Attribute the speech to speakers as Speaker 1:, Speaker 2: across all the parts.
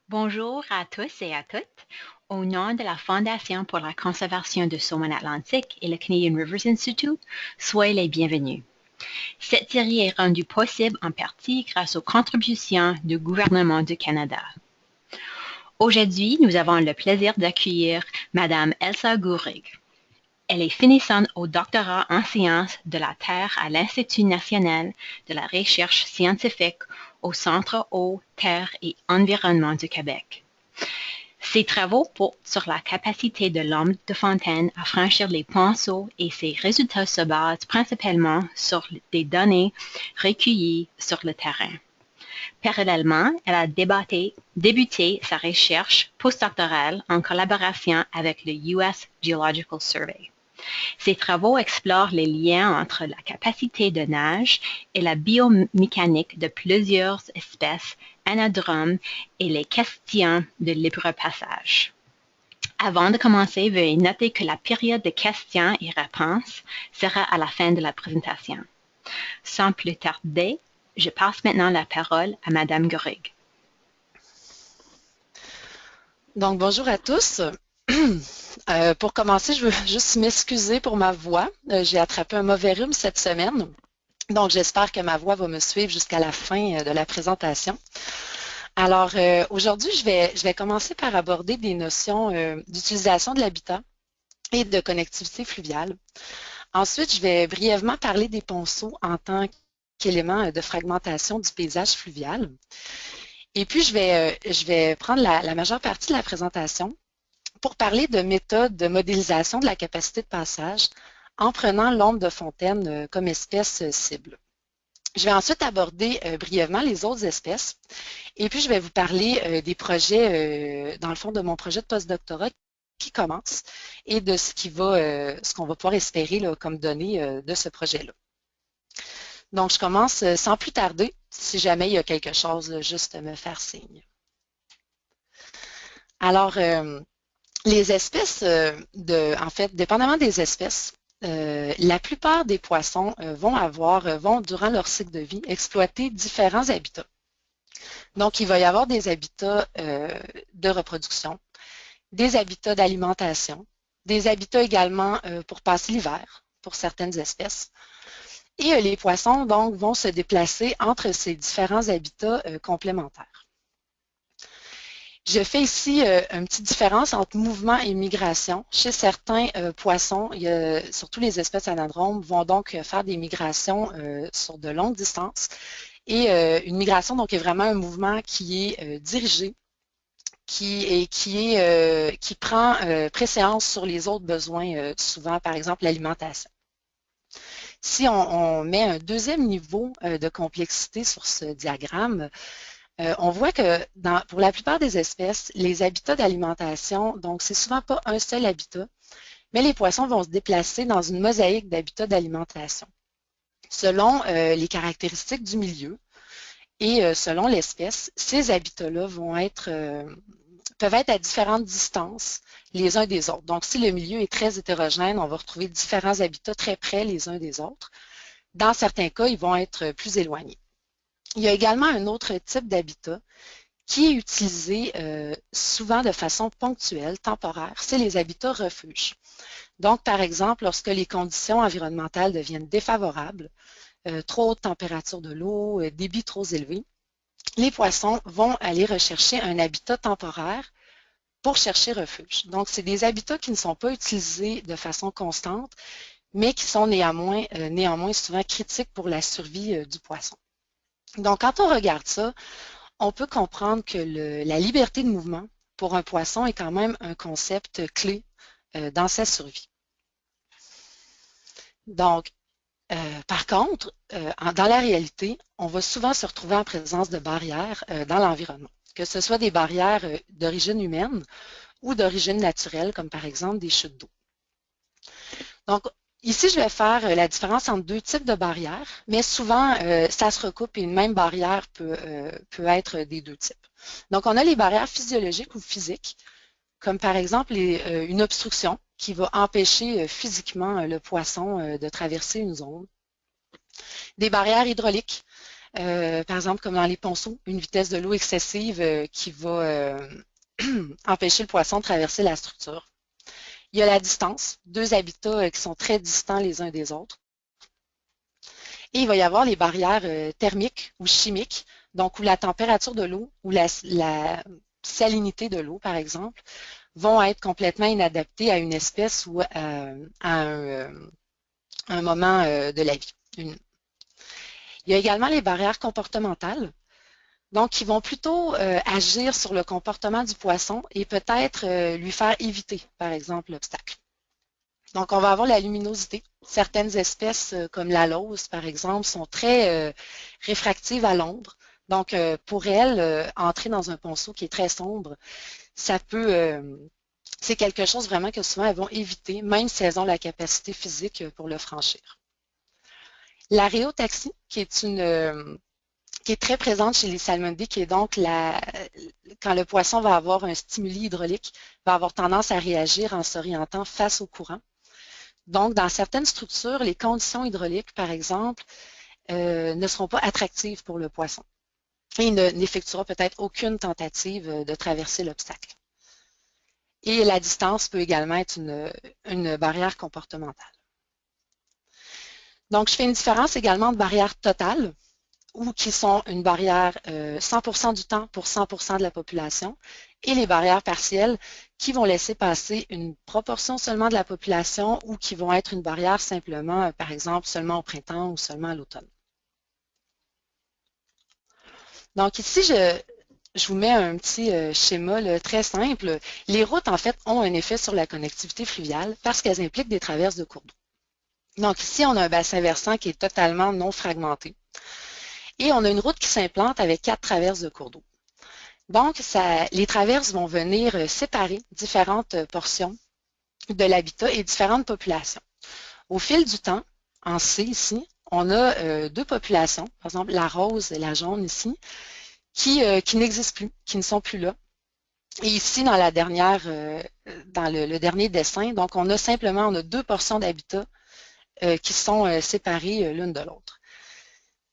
Speaker 1: Bonjour à tous et à toutes. Au nom de la Fondation pour la conservation du saumon atlantique et le Canadian Rivers Institute, soyez les bienvenus. Cette série est rendue possible en partie grâce aux contributions du gouvernement du Canada. Aujourd'hui, nous avons le plaisir d'accueillir Madame Elsa Gourig. Elle est finissante au doctorat en sciences de la Terre à l'Institut national de la recherche scientifique au Centre eau, terre et environnement du Québec. Ses travaux portent sur la capacité de l'homme de fontaine à franchir les pinceaux et ses résultats se basent principalement sur des données recueillies sur le terrain. Parallèlement, elle a débuté sa recherche postdoctorale en collaboration avec le US Geological Survey. Ses travaux explorent les liens entre la capacité de nage et la biomécanique de plusieurs espèces anadromes et les questions de libre passage. Avant de commencer, veuillez noter que la période de questions et réponses sera à la fin de la présentation. Sans plus tarder, je passe maintenant la parole à Madame Gourig.
Speaker 2: Donc, bonjour à tous. Pour commencer, je veux juste m'excuser pour ma voix. J'ai attrapé un mauvais rhume cette semaine. Donc, j'espère que ma voix va me suivre jusqu'à la fin de la présentation. Alors, aujourd'hui, je vais commencer par aborder des notions d'utilisation de l'habitat et de connectivité fluviale. Ensuite, je vais brièvement parler des ponceaux en tant qu'élément de fragmentation du paysage fluvial. Et puis, je vais prendre la majeure partie de la présentation pour parler de méthodes de modélisation de la capacité de passage en prenant l'onde de fontaine comme espèce cible. Je vais ensuite aborder brièvement les autres espèces et puis je vais vous parler des projets, dans le fond de mon projet de postdoctorat qui commence et de ce qu'on va pouvoir espérer là, comme données de ce projet-là. Donc, je commence sans plus tarder. Si jamais il y a quelque chose, juste me faire signe. Alors, les espèces, en fait, dépendamment des espèces, la plupart des poissons vont, durant leur cycle de vie, exploiter différents habitats. Donc, il va y avoir des habitats de reproduction, des habitats d'alimentation, des habitats également pour passer l'hiver pour certaines espèces. Et les poissons, donc, vont se déplacer entre ces différents habitats complémentaires. Je fais ici une petite différence entre mouvement et migration. Chez certains poissons, surtout les espèces anadromes, vont donc faire des migrations sur de longues distances. Et une migration, donc, est vraiment un mouvement qui est dirigé, qui prend préséance sur les autres besoins, souvent, par exemple, l'alimentation. Si on met un deuxième niveau de complexité sur ce diagramme, on voit que pour la plupart des espèces, les habitats d'alimentation, donc c'est souvent pas un seul habitat, mais les poissons vont se déplacer dans une mosaïque d'habitats d'alimentation, selon les caractéristiques du milieu et selon l'espèce. Ces habitats-là peuvent être à différentes distances les uns des autres. Donc, si le milieu est très hétérogène, on va retrouver différents habitats très près les uns des autres. Dans certains cas, ils vont être plus éloignés. Il y a également un autre type d'habitat qui est utilisé souvent de façon ponctuelle, temporaire, c'est les habitats refuges. Donc, par exemple, lorsque les conditions environnementales deviennent défavorables, trop haute température de l'eau, débit trop élevé, les poissons vont aller rechercher un habitat temporaire pour chercher refuge. Donc, c'est des habitats qui ne sont pas utilisés de façon constante, mais qui sont néanmoins souvent critiques pour la survie du poisson. Donc, quand on regarde ça, on peut comprendre que la liberté de mouvement pour un poisson est quand même un concept clé dans sa survie. Donc, par contre, dans la réalité, on va souvent se retrouver en présence de barrières dans l'environnement, que ce soit des barrières d'origine humaine ou d'origine naturelle, comme par exemple des chutes d'eau. Donc, ici, je vais faire la différence entre deux types de barrières, mais souvent, ça se recoupe et une même barrière peut être des deux types. Donc, on a les barrières physiologiques ou physiques, comme par exemple une obstruction qui va empêcher physiquement le poisson de traverser une zone. Des barrières hydrauliques, Par exemple, comme dans les ponceaux, une vitesse de l'eau excessive qui va empêcher le poisson de traverser la structure. Il y a la distance, deux habitats qui sont très distants les uns des autres. Et il va y avoir les barrières thermiques ou chimiques, donc où la température de l'eau ou la salinité de l'eau, par exemple, vont être complètement inadaptées à une espèce ou à un moment de la vie. Il y a également les barrières comportementales, donc qui vont plutôt agir sur le comportement du poisson et peut-être lui faire éviter, par exemple, l'obstacle. Donc, on va avoir la luminosité. Certaines espèces, comme la lauze, par exemple, sont très réfractives à l'ombre. Donc, pour elles, entrer dans un ponceau qui est très sombre, ça peut, c'est quelque chose vraiment que souvent elles vont éviter, même si elles ont la capacité physique pour le franchir. La rhéotaxie, qui est très présente chez les salmonidés, qui est donc quand le poisson va avoir un stimuli hydraulique, va avoir tendance à réagir en s'orientant face au courant. Donc, dans certaines structures, les conditions hydrauliques, par exemple, ne seront pas attractives pour le poisson et il n'effectuera peut-être aucune tentative de traverser l'obstacle. Et la distance peut également être une barrière comportementale. Donc, je fais une différence également de barrières totales, ou qui sont une barrière 100% du temps pour 100% de la population, et les barrières partielles qui vont laisser passer une proportion seulement de la population ou qui vont être une barrière simplement, par exemple, seulement au printemps ou seulement à l'automne. Donc ici, je vous mets un petit schéma là, très simple. Les routes, en fait, ont un effet sur la connectivité fluviale parce qu'elles impliquent des traverses de cours d'eau. Donc ici, on a un bassin versant qui est totalement non fragmenté. Et on a une route qui s'implante avec 4 traverses de cours d'eau. Donc, les traverses vont venir séparer différentes portions de l'habitat et différentes populations. Au fil du temps, en C ici, on a deux populations, par exemple la rose et la jaune ici, qui n'existent plus, qui ne sont plus là. Et ici, dans le dernier dessin, donc on a deux portions d'habitat qui sont séparées l'une de l'autre.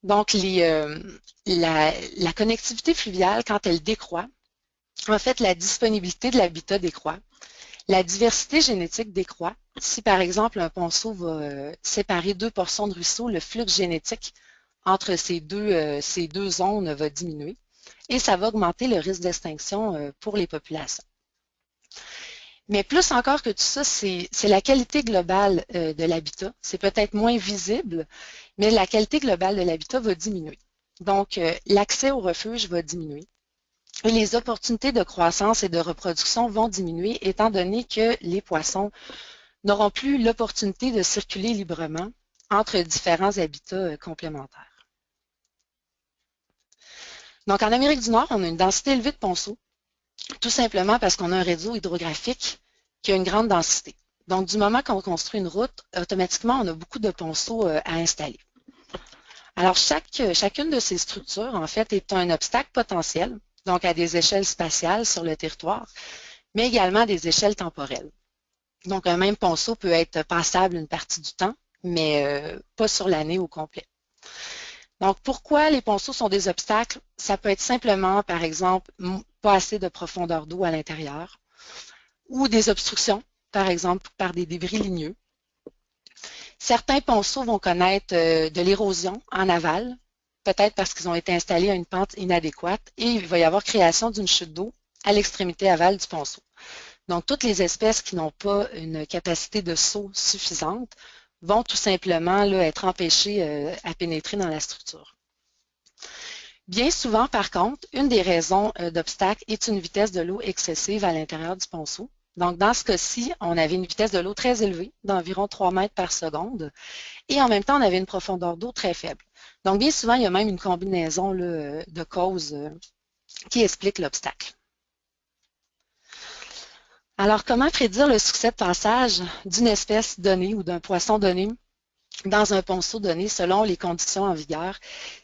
Speaker 2: Donc, la connectivité fluviale, quand elle décroît, en fait, la disponibilité de l'habitat décroît. La diversité génétique décroît. Si, par exemple, un ponceau va séparer deux portions de ruisseau, le flux génétique entre ces deux zones va diminuer et ça va augmenter le risque d'extinction pour les populations. Mais plus encore que tout ça, c'est la qualité globale de l'habitat. C'est peut-être moins visible, mais la qualité globale de l'habitat va diminuer. Donc, l'accès au refuge va diminuer. Et les opportunités de croissance et de reproduction vont diminuer étant donné que les poissons n'auront plus l'opportunité de circuler librement entre différents habitats complémentaires. Donc, en Amérique du Nord, on a une densité élevée de ponceaux, tout simplement parce qu'on a un réseau hydrographique qui a une grande densité. Donc, du moment qu'on construit une route, automatiquement, on a beaucoup de ponceaux à installer. Alors, chacune de ces structures, en fait, est un obstacle potentiel, donc à des échelles spatiales sur le territoire, mais également à des échelles temporelles. Donc, un même ponceau peut être passable une partie du temps, mais pas sur l'année au complet. Donc, pourquoi les ponceaux sont des obstacles? Ça peut être simplement, par exemple, pas assez de profondeur d'eau à l'intérieur ou des obstructions, par exemple, par des débris ligneux. Certains ponceaux vont connaître de l'érosion en aval, peut-être parce qu'ils ont été installés à une pente inadéquate et il va y avoir création d'une chute d'eau à l'extrémité aval du ponceau. Donc, toutes les espèces qui n'ont pas une capacité de saut suffisante vont tout simplement là, être empêchées à pénétrer dans la structure. Bien souvent, par contre, une des raisons d'obstacle est une vitesse de l'eau excessive à l'intérieur du ponceau. Donc, dans ce cas-ci, on avait une vitesse de l'eau très élevée, d'environ 3 mètres par seconde, et en même temps, on avait une profondeur d'eau très faible. Donc, bien souvent, il y a même une combinaison là, de causes qui explique l'obstacle. Alors, comment prédire le succès de passage d'une espèce donnée ou d'un poisson donné dans un ponceau donné selon les conditions en vigueur?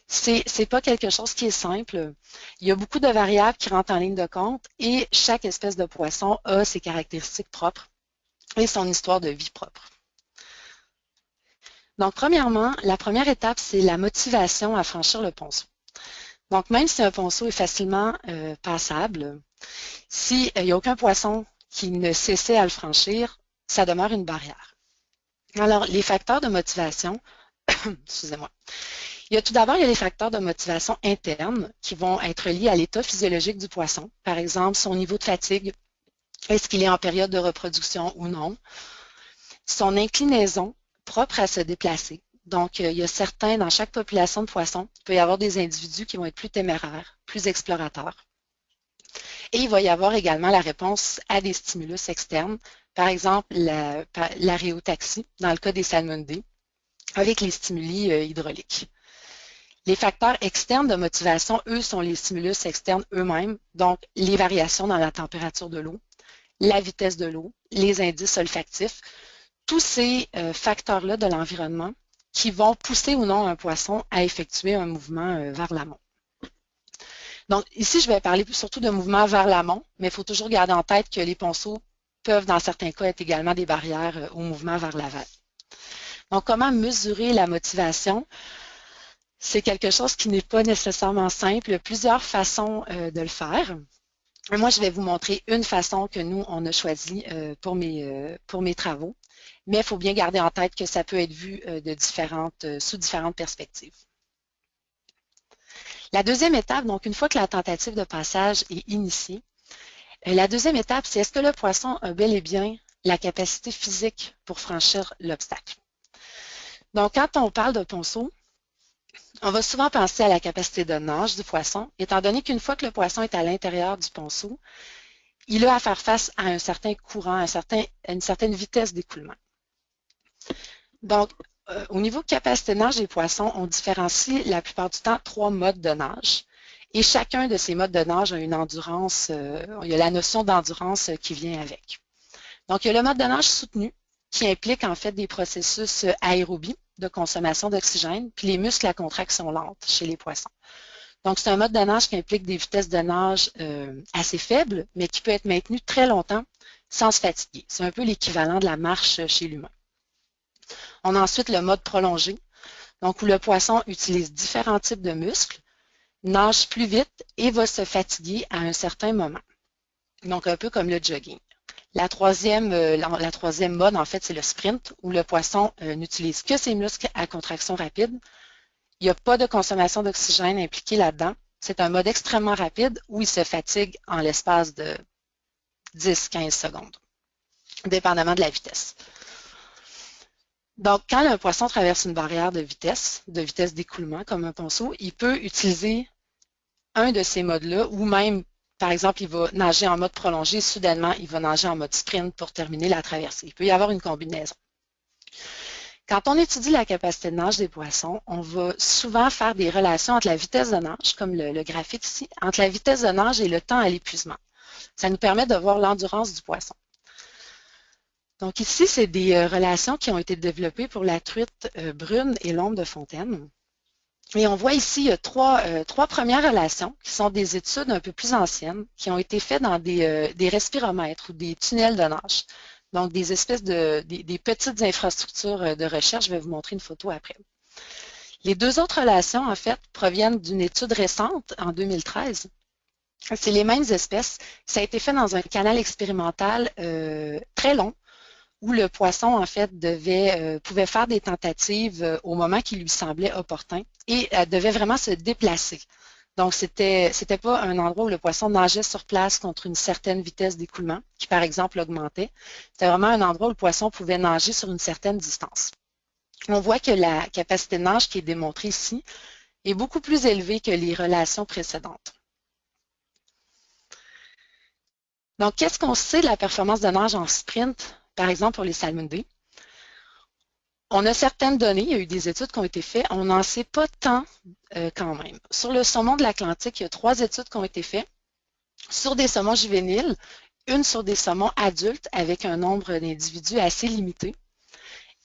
Speaker 2: C'est pas quelque chose qui est simple. Il y a beaucoup de variables qui rentrent en ligne de compte et chaque espèce de poisson a ses caractéristiques propres et son histoire de vie propre. Donc, premièrement, la première étape, c'est la motivation à franchir le ponceau. Donc, même si un ponceau est facilement passable, s'il n'y a aucun poisson qui ne cessait à le franchir, ça demeure une barrière. Alors, les facteurs de motivation, excusez-moi. Tout d'abord, il y a les facteurs de motivation interne qui vont être liés à l'état physiologique du poisson. Par exemple, son niveau de fatigue, est-ce qu'il est en période de reproduction ou non? Son inclinaison propre à se déplacer. Donc, il y a certains, dans chaque population de poissons, il peut y avoir des individus qui vont être plus téméraires, plus explorateurs. Et il va y avoir également la réponse à des stimulus externes, par exemple l'aréotaxie, dans le cas des salmonidés, avec les stimuli hydrauliques. Les facteurs externes de motivation, eux, sont les stimulus externes eux-mêmes, donc les variations dans la température de l'eau, la vitesse de l'eau, les indices olfactifs, tous ces facteurs-là de l'environnement qui vont pousser ou non un poisson à effectuer un mouvement vers l'amont. Donc ici, je vais parler surtout de mouvement vers l'amont, mais il faut toujours garder en tête que les ponceaux peuvent, dans certains cas, être également des barrières au mouvement vers l'aval. Donc, comment mesurer la motivation? C'est quelque chose qui n'est pas nécessairement simple. Il y a plusieurs façons de le faire. Moi, je vais vous montrer une façon que nous, on a choisie pour mes travaux. Mais il faut bien garder en tête que ça peut être vu sous différentes perspectives. La deuxième étape, donc une fois que la tentative de passage est initiée, la deuxième étape, c'est est-ce que le poisson a bel et bien la capacité physique pour franchir l'obstacle? Donc, quand on parle de ponceau, on va souvent penser à la capacité de nage du poisson, étant donné qu'une fois que le poisson est à l'intérieur du ponceau, il a à faire face à un certain courant, à une certaine vitesse d'écoulement. Donc, au niveau de capacité de nage des poissons, on différencie la plupart du temps 3 modes de nage. Et chacun de ces modes de nage a une endurance, il y a la notion d'endurance qui vient avec. Donc, il y a le mode de nage soutenu qui implique en fait des processus aérobies de consommation d'oxygène, puis les muscles à contraction lente chez les poissons. Donc, c'est un mode de nage qui implique des vitesses de nage assez faibles, mais qui peut être maintenu très longtemps sans se fatiguer. C'est un peu l'équivalent de la marche chez l'humain. On a ensuite le mode prolongé, donc où le poisson utilise différents types de muscles, nage plus vite et va se fatiguer à un certain moment. Donc, un peu comme le jogging. La troisième mode, en fait, c'est le sprint, où le poisson n'utilise que ses muscles à contraction rapide. Il n'y a pas de consommation d'oxygène impliquée là-dedans. C'est un mode extrêmement rapide où il se fatigue en l'espace de 10-15 secondes, dépendamment de la vitesse. Donc, quand un poisson traverse une barrière de vitesse d'écoulement, comme un ponceau, il peut utiliser un de ces modes-là, ou même, par exemple, il va nager en mode prolongé, soudainement, il va nager en mode sprint pour terminer la traversée. Il peut y avoir une combinaison. Quand on étudie la capacité de nage des poissons, on va souvent faire des relations entre la vitesse de nage, comme le graphique ici, entre la vitesse de nage et le temps à l'épuisement. Ça nous permet de voir l'endurance du poisson. Donc ici, c'est des relations qui ont été développées pour la truite brune et l'ombre de fontaine. Et on voit ici, il y a trois premières relations qui sont des études un peu plus anciennes qui ont été faites dans des respiromètres ou des tunnels de nage. Donc, des espèces des petites infrastructures de recherche. Je vais vous montrer une photo après. Les deux autres relations, en fait, proviennent d'une étude récente en 2013. C'est les mêmes espèces. Ça a été fait dans un canal expérimental très long où le poisson, en fait, pouvait faire des tentatives au moment qui lui semblait opportun et devait vraiment se déplacer. Donc, c'était pas un endroit où le poisson nageait sur place contre une certaine vitesse d'écoulement, qui, par exemple, augmentait. C'était vraiment un endroit où le poisson pouvait nager sur une certaine distance. On voit que la capacité de nage qui est démontrée ici est beaucoup plus élevée que les relations précédentes. Donc, qu'est-ce qu'on sait de la performance de nage en sprint, par exemple pour les salmonidés? On a certaines données, il y a eu des études qui ont été faites, on n'en sait pas tant quand même. Sur le saumon de l'Atlantique, il y a 3 études qui ont été faites sur des saumons juvéniles, une sur des saumons adultes avec un nombre d'individus assez limité.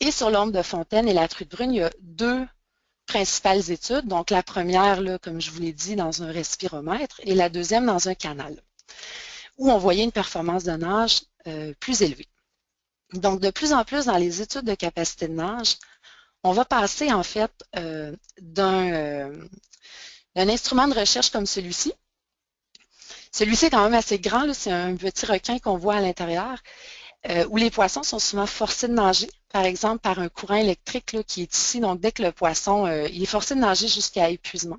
Speaker 2: Et sur l'ombre de fontaine et la truite brune, il y a 2 principales études. Donc la première, là, comme je vous l'ai dit, dans un respiromètre et la deuxième dans un canal, où on voyait une performance de nage plus élevée. Donc, de plus en plus, dans les études de capacité de nage, on va passer en fait d'un instrument de recherche comme celui-ci. Celui-ci est quand même assez grand, c'est un petit requin qu'on voit à l'intérieur, où les poissons sont souvent forcés de nager, par exemple par un courant électrique là, qui est ici. Donc, dès que le poisson il est forcé de nager jusqu'à épuisement,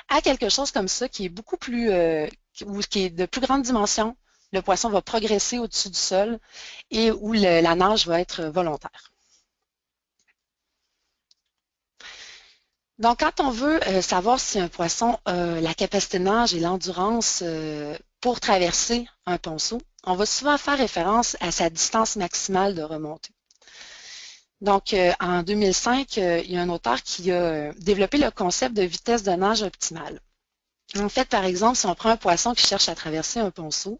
Speaker 2: à quelque chose comme ça qui est beaucoup plus, ou qui est de plus grande dimension, le poisson va progresser au-dessus du sol et où la nage va être volontaire. Donc, quand on veut savoir si un poisson a la capacité de nage et l'endurance pour traverser un ponceau, on va souvent faire référence à sa distance maximale de remontée. Donc, en 2005, il y a un auteur qui a développé le concept de vitesse de nage optimale. En fait, par exemple, si on prend un poisson qui cherche à traverser un ponceau,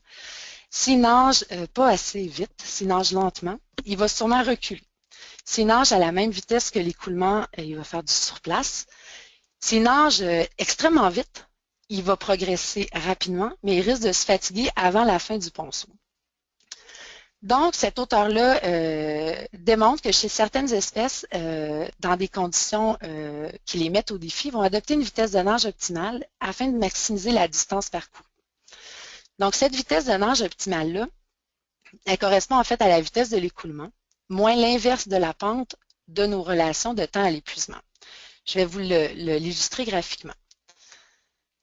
Speaker 2: s'il nage pas assez vite, s'il nage lentement, il va sûrement reculer. S'il nage à la même vitesse que l'écoulement, il va faire du surplace. S'il nage extrêmement vite, il va progresser rapidement, mais il risque de se fatiguer avant la fin du ponceau. Donc, cet auteur-là démontre que chez certaines espèces, dans des conditions qui les mettent au défi, vont adopter une vitesse de nage optimale afin de maximiser la distance parcourue. Donc, cette vitesse de nage optimale-là, elle correspond en fait à la vitesse de l'écoulement, moins l'inverse de la pente de nos relations de temps à l'épuisement. Je vais vous l'illustrer graphiquement.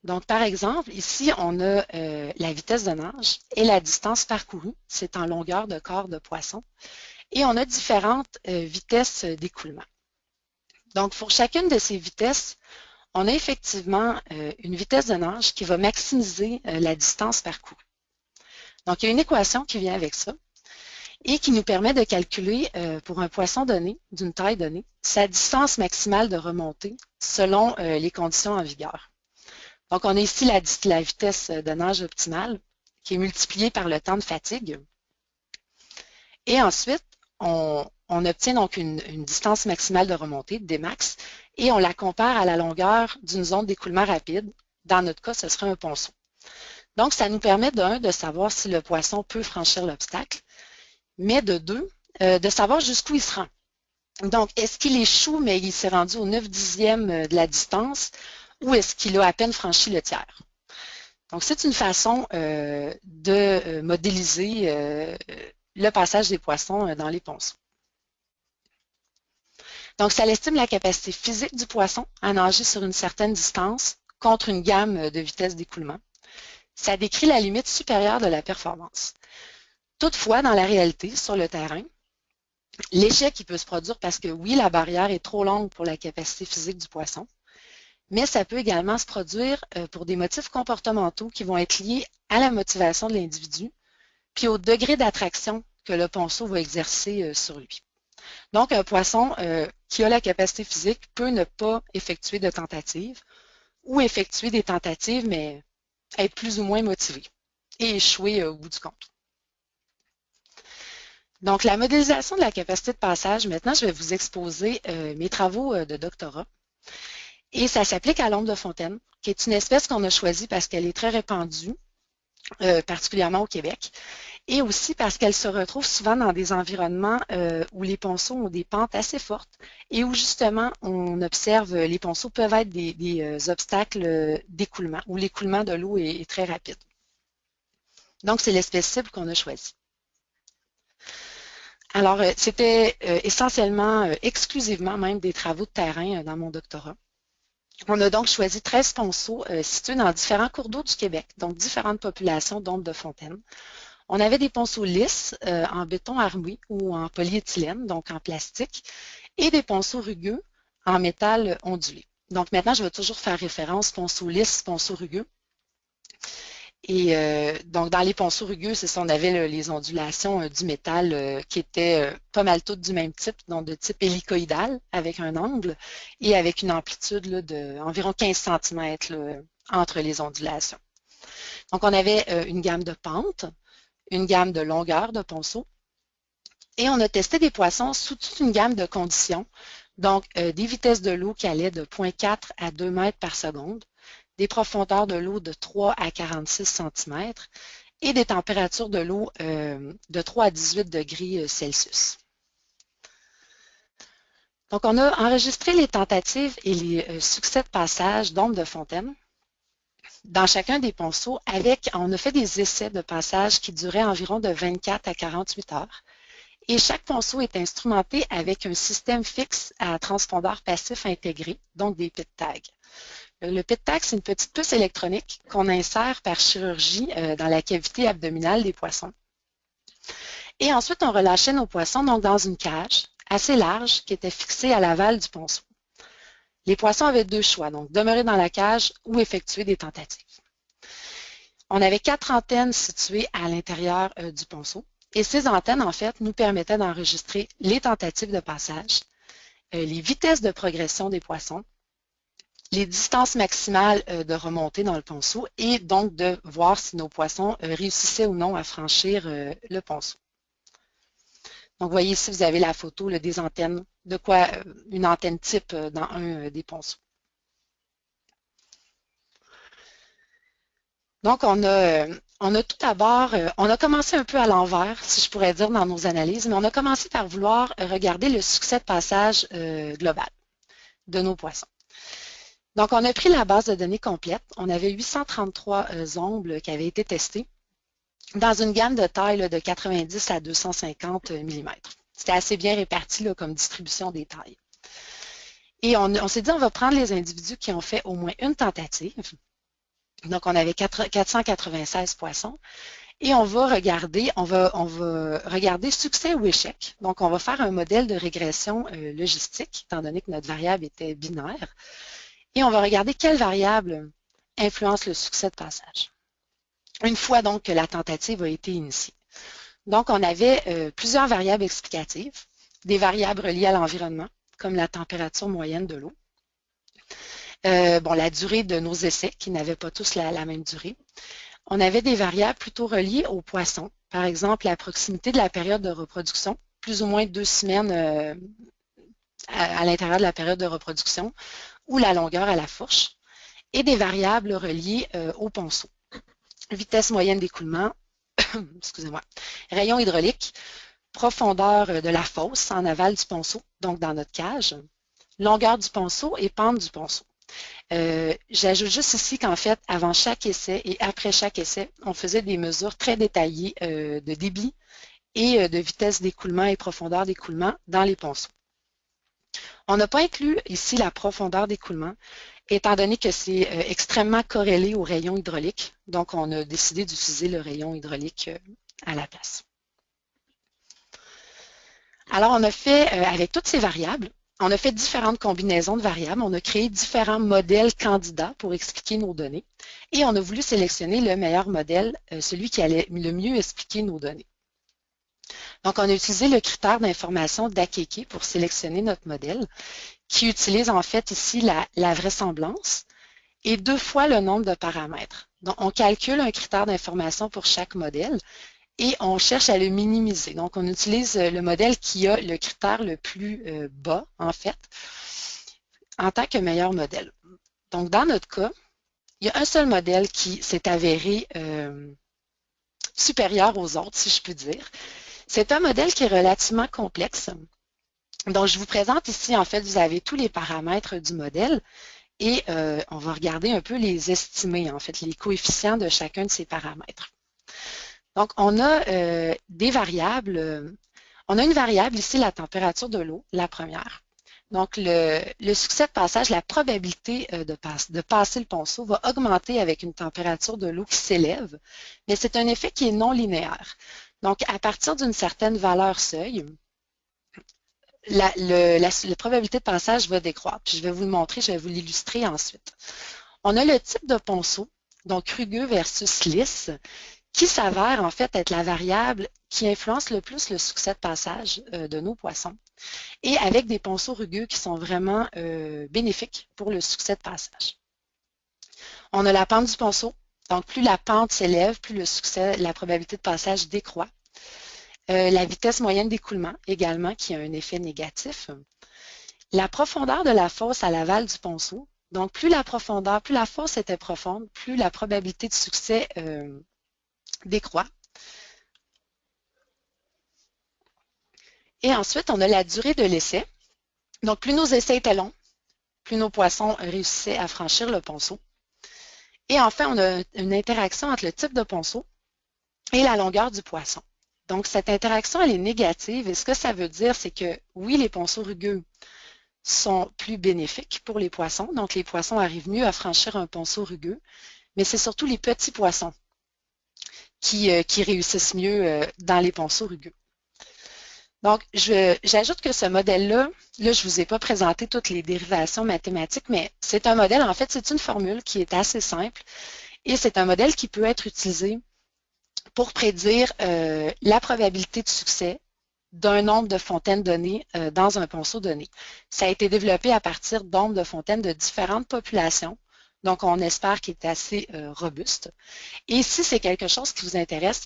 Speaker 2: Donc, par exemple, ici, on a la vitesse de nage et la distance parcourue, c'est en longueur de corps de poisson, et on a différentes vitesses d'écoulement. Donc, pour chacune de ces vitesses, on a effectivement une vitesse de nage qui va maximiser la distance parcourue. Donc, il y a une équation qui vient avec ça et qui nous permet de calculer pour un poisson donné, d'une taille donnée, sa distance maximale de remontée selon les conditions en vigueur. Donc, on a ici la vitesse de nage optimale qui est multipliée par le temps de fatigue. Et ensuite, on obtient donc une distance maximale de remontée, Dmax, et on la compare à la longueur d'une zone d'écoulement rapide. Dans notre cas, ce serait un ponceau. Donc, ça nous permet de savoir si le poisson peut franchir l'obstacle, mais de deux, de savoir jusqu'où il se rend. Donc, est-ce qu'il échoue, mais il s'est rendu au 9/10 de la distance, ou est-ce qu'il a à peine franchi le tiers? Donc, c'est une façon de modéliser le passage des poissons dans les ponceaux. Donc, ça estime la capacité physique du poisson à nager sur une certaine distance contre une gamme de vitesse d'écoulement. Ça décrit la limite supérieure de la performance. Toutefois, dans la réalité, sur le terrain, l'échec peut se produire parce que oui, la barrière est trop longue pour la capacité physique du poisson, mais ça peut également se produire pour des motifs comportementaux qui vont être liés à la motivation de l'individu, puis au degré d'attraction que le ponceau va exercer sur lui. Donc, un poisson qui a la capacité physique peut ne pas effectuer de tentatives ou effectuer des tentatives, mais être plus ou moins motivé et échouer au bout du compte. Donc, la modélisation de la capacité de passage, maintenant, je vais vous exposer mes travaux de doctorat. Et ça s'applique à l'ombre de fontaine, qui est une espèce qu'on a choisie parce qu'elle est très répandue, particulièrement au Québec, et aussi parce qu'elle se retrouve souvent dans des environnements où les ponceaux ont des pentes assez fortes et où justement on observe les ponceaux peuvent être des obstacles d'écoulement, où l'écoulement de l'eau est très rapide. Donc, c'est l'espèce cible qu'on a choisie. Alors, c'était essentiellement, exclusivement même des travaux de terrain dans mon doctorat. On a donc choisi 13 ponceaux situés dans différents cours d'eau du Québec, donc différentes populations d'ombres de fontaine. On avait des ponceaux lisses en béton armé ou en polyéthylène, donc en plastique, et des ponceaux rugueux en métal ondulé. Donc maintenant, je vais toujours faire référence ponceaux lisses, ponceaux rugueux. Et donc, dans les ponceaux rugueux, c'est ça, on avait les ondulations du métal qui étaient pas mal toutes du même type, donc de type hélicoïdal, avec un angle et avec une amplitude là, d'environ 15 cm là, entre les ondulations. Donc, on avait une gamme de pentes, une gamme de longueur de ponceau, et on a testé des poissons sous toute une gamme de conditions, donc des vitesses de l'eau qui allaient de 0,4 à 2 mètres par seconde, des profondeurs de l'eau de 3 à 46 cm et des températures de l'eau de 3 à 18 degrés Celsius. Donc, on a enregistré les tentatives et les succès de passage d'ondes de fontaine dans chacun des ponceaux on a fait des essais de passage qui duraient environ de 24 à 48 heures. Et chaque ponceau est instrumenté avec un système fixe à transpondeur passif intégré, donc des pit tags. Le pit tag, c'est une petite puce électronique qu'on insère par chirurgie dans la cavité abdominale des poissons. Et ensuite, on relâchait nos poissons donc dans une cage assez large qui était fixée à l'aval du ponceau. Les poissons avaient deux choix, donc demeurer dans la cage ou effectuer des tentatives. On avait 4 antennes situées à l'intérieur du ponceau et ces antennes, en fait, nous permettaient d'enregistrer les tentatives de passage, les vitesses de progression des poissons, les distances maximales de remontée dans le ponceau et donc de voir si nos poissons réussissaient ou non à franchir le ponceau. Donc, vous voyez ici, vous avez la photo des antennes, de quoi une antenne type dans un des ponceaux. Donc, on a tout d'abord, on a commencé un peu à l'envers, si je pourrais dire, dans nos analyses, mais on a commencé par vouloir regarder le succès de passage global de nos poissons. Donc, on a pris la base de données complète. On avait 833 ombres qui avaient été testées dans une gamme de taille de 90 à 250 mm. C'était assez bien réparti là, comme distribution des tailles. Et on s'est dit, on va prendre les individus qui ont fait au moins une tentative. Donc, on avait 496 poissons. Et on va regarder succès ou échec. Donc, on va faire un modèle de régression logistique, étant donné que notre variable était binaire. Et on va regarder quelle variable influence le succès de passage. Une fois donc que la tentative a été initiée. Donc, on avait plusieurs variables explicatives, des variables reliées à l'environnement, comme la température moyenne de l'eau. La durée de nos essais, qui n'avaient pas tous la même durée. On avait des variables plutôt reliées aux poissons, par exemple la proximité de la période de reproduction, plus ou moins 2 semaines à l'intérieur de la période de reproduction, ou la longueur à la fourche, et des variables reliées au ponceau. Vitesse moyenne d'écoulement, excusez-moi, rayon hydraulique, profondeur de la fosse en aval du ponceau, donc dans notre cage, longueur du ponceau et pente du ponceau. J'ajoute juste ici qu'en fait, avant chaque essai et après chaque essai, on faisait des mesures très détaillées de débit et de vitesse d'écoulement et profondeur d'écoulement dans les ponceaux. On n'a pas inclus ici la profondeur d'écoulement, étant donné que c'est extrêmement corrélé au rayon hydraulique. Donc, on a décidé d'utiliser le rayon hydraulique à la place. Alors, on a fait, avec toutes ces variables, on a fait différentes combinaisons de variables. On a créé différents modèles candidats pour expliquer nos données. Et on a voulu sélectionner le meilleur modèle, celui qui allait le mieux expliquer nos données. Donc, on a utilisé le critère d'information d'Akeke pour sélectionner notre modèle, qui utilise en fait ici la vraisemblance et 2 fois le nombre de paramètres. Donc, on calcule un critère d'information pour chaque modèle et on cherche à le minimiser. Donc, on utilise le modèle qui a le critère le plus bas, en fait, en tant que meilleur modèle. Donc, dans notre cas, il y a un seul modèle qui s'est avéré supérieur aux autres, si je puis dire. C'est un modèle qui est relativement complexe. Donc, je vous présente ici, en fait, vous avez tous les paramètres du modèle et on va regarder un peu les estimés, en fait, les coefficients de chacun de ces paramètres. Donc, on a des variables. On a une variable ici, la température de l'eau, la première. Donc, le succès de passage, la probabilité de passer le ponceau va augmenter avec une température de l'eau qui s'élève, mais c'est un effet qui est non linéaire. Donc, à partir d'une certaine valeur seuil, la probabilité de passage va décroître. Puis je vais vous le montrer, je vais vous l'illustrer ensuite. On a le type de ponceau, donc rugueux versus lisse, qui s'avère en fait être la variable qui influence le plus le succès de passage de nos poissons. Et avec des ponceaux rugueux qui sont vraiment bénéfiques pour le succès de passage. On a la pente du ponceau. Donc, plus la pente s'élève, plus la probabilité de passage décroît. La vitesse moyenne d'écoulement également, qui a un effet négatif. La profondeur de la fosse à l'aval du ponceau. Donc, plus la fosse était profonde, plus la probabilité de succès décroît. Et ensuite, on a la durée de l'essai. Donc, plus nos essais étaient longs, plus nos poissons réussissaient à franchir le ponceau. Et enfin, on a une interaction entre le type de ponceau et la longueur du poisson. Donc, cette interaction, elle est négative. Et ce que ça veut dire, c'est que oui, les ponceaux rugueux sont plus bénéfiques pour les poissons. Donc, les poissons arrivent mieux à franchir un ponceau rugueux. Mais c'est surtout les petits poissons qui réussissent mieux dans les ponceaux rugueux. Donc, j'ajoute que ce modèle-là, je ne vous ai pas présenté toutes les dérivations mathématiques, mais c'est un modèle, en fait, c'est une formule qui est assez simple et c'est un modèle qui peut être utilisé pour prédire la probabilité de succès d'un nombre de fontaines données dans un ponceau donné. Ça a été développé à partir d'ombres de fontaines de différentes populations, donc on espère qu'il est assez robuste. Et si c'est quelque chose qui vous intéresse,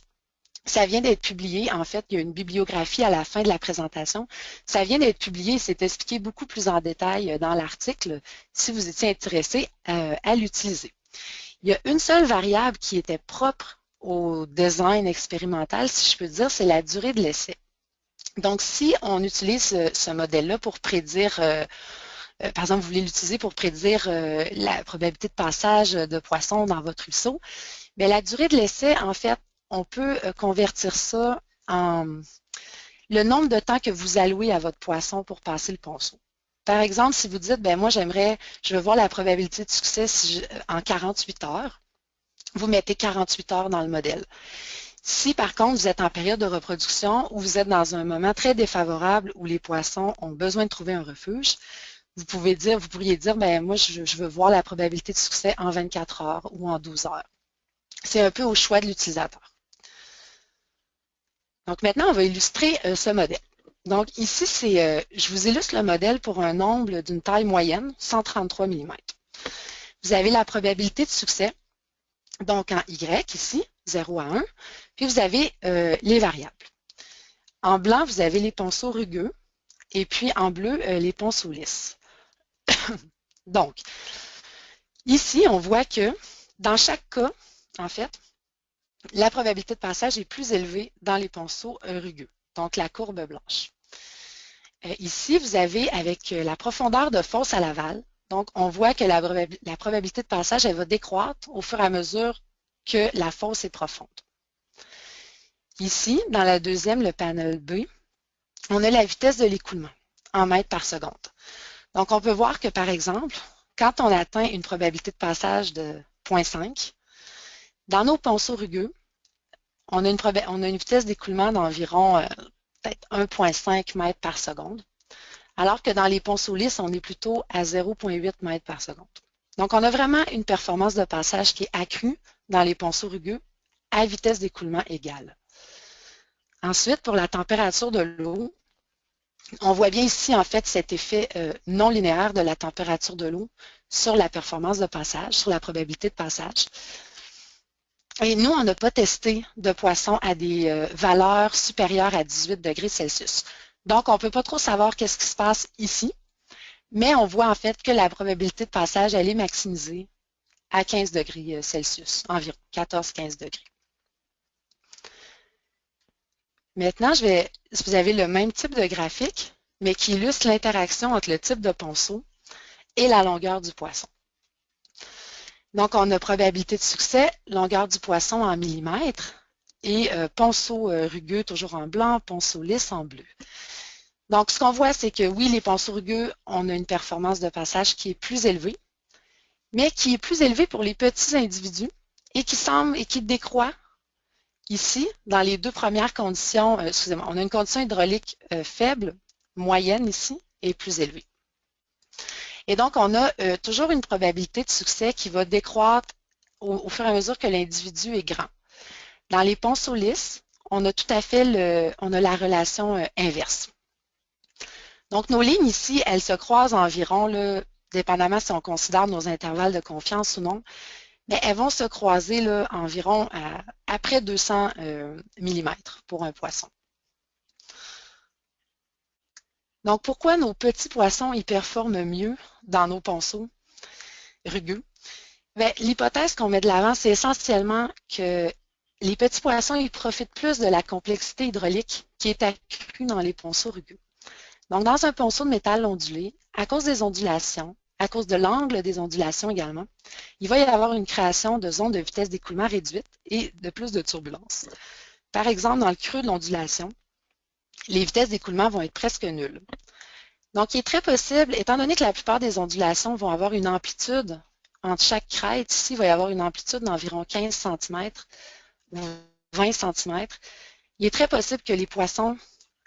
Speaker 2: ça vient d'être publié, en fait, il y a une bibliographie à la fin de la présentation. Ça vient d'être publié, c'est expliqué beaucoup plus en détail dans l'article, si vous étiez intéressé à l'utiliser. Il y a une seule variable qui était propre au design expérimental, si je peux dire, c'est la durée de l'essai. Donc, si on utilise ce modèle-là pour prédire, par exemple, vous voulez l'utiliser pour prédire la probabilité de passage de poissons dans votre ruisseau, mais la durée de l'essai, en fait, on peut convertir ça en le nombre de temps que vous allouez à votre poisson pour passer le ponceau. Par exemple, si vous dites, ben moi je veux voir la probabilité de succès en 48 heures, vous mettez 48 heures dans le modèle. Si par contre vous êtes en période de reproduction ou vous êtes dans un moment très défavorable où les poissons ont besoin de trouver un refuge, vous pourriez dire, ben moi je veux voir la probabilité de succès en 24 heures ou en 12 heures. C'est un peu au choix de l'utilisateur. Donc maintenant, on va illustrer ce modèle. Donc ici, je vous illustre le modèle pour un nombre d'une taille moyenne, 133 mm. Vous avez la probabilité de succès, donc en Y ici, 0 à 1, puis vous avez les variables. En blanc, vous avez les ponceaux rugueux, et puis en bleu, les ponceaux lisses. Donc, ici, on voit que dans chaque cas, en fait, la probabilité de passage est plus élevée dans les ponceaux rugueux, donc la courbe blanche. Ici, vous avez avec la profondeur de fosse à l'aval, donc on voit que la probabilité de passage, elle va décroître au fur et à mesure que la fosse est profonde. Ici, dans la deuxième, le panel B, on a la vitesse de l'écoulement en mètres par seconde. Donc, on peut voir que, par exemple, quand on atteint une probabilité de passage de 0,5, dans nos ponceaux rugueux, on a une vitesse d'écoulement d'environ peut-être 1,5 mètres par seconde, alors que dans les ponceaux lisses, on est plutôt à 0,8 mètres par seconde. Donc, on a vraiment une performance de passage qui est accrue dans les ponceaux rugueux à vitesse d'écoulement égale. Ensuite, pour la température de l'eau, on voit bien ici, en fait, cet effet non linéaire de la température de l'eau sur la performance de passage, sur la probabilité de passage. Et nous, on n'a pas testé de poissons à des valeurs supérieures à 18 degrés Celsius. Donc, on ne peut pas trop savoir qu'est-ce qui se passe ici, mais on voit en fait que la probabilité de passage, elle est maximisée à 15 degrés Celsius, environ 14-15 degrés. Maintenant, vous avez le même type de graphique, mais qui illustre l'interaction entre le type de ponceau et la longueur du poisson. Donc, on a probabilité de succès, longueur du poisson en millimètres et ponceau rugueux toujours en blanc, ponceau lisse en bleu. Donc, ce qu'on voit, c'est que oui, les ponceaux rugueux, on a une performance de passage qui est plus élevée, mais qui est plus élevée pour les petits individus et qui décroît ici, dans les deux premières conditions, excusez-moi, on a une condition hydraulique faible, moyenne ici, et plus élevée. Et donc, on a toujours une probabilité de succès qui va décroître au fur et à mesure que l'individu est grand. Dans les ponceaux lisses, on a tout à fait la relation inverse. Donc, nos lignes ici, elles se croisent environ, là, dépendamment si on considère nos intervalles de confiance ou non, mais elles vont se croiser là, environ après 200 mm pour un poisson. Donc, pourquoi nos petits poissons y performent mieux dans nos ponceaux rugueux? L'hypothèse qu'on met de l'avant, c'est essentiellement que les petits poissons ils profitent plus de la complexité hydraulique qui est accrue dans les ponceaux rugueux. Donc, dans un ponceau de métal ondulé, à cause des ondulations, à cause de l'angle des ondulations également, il va y avoir une création de zones de vitesse d'écoulement réduite et de plus de turbulences. Par exemple, dans le creux de l'ondulation, les vitesses d'écoulement vont être presque nulles. Donc, il est très possible, étant donné que la plupart des ondulations vont avoir une amplitude, entre chaque crête, ici, il va y avoir une amplitude d'environ 15 cm ou 20 cm, il est très possible que les poissons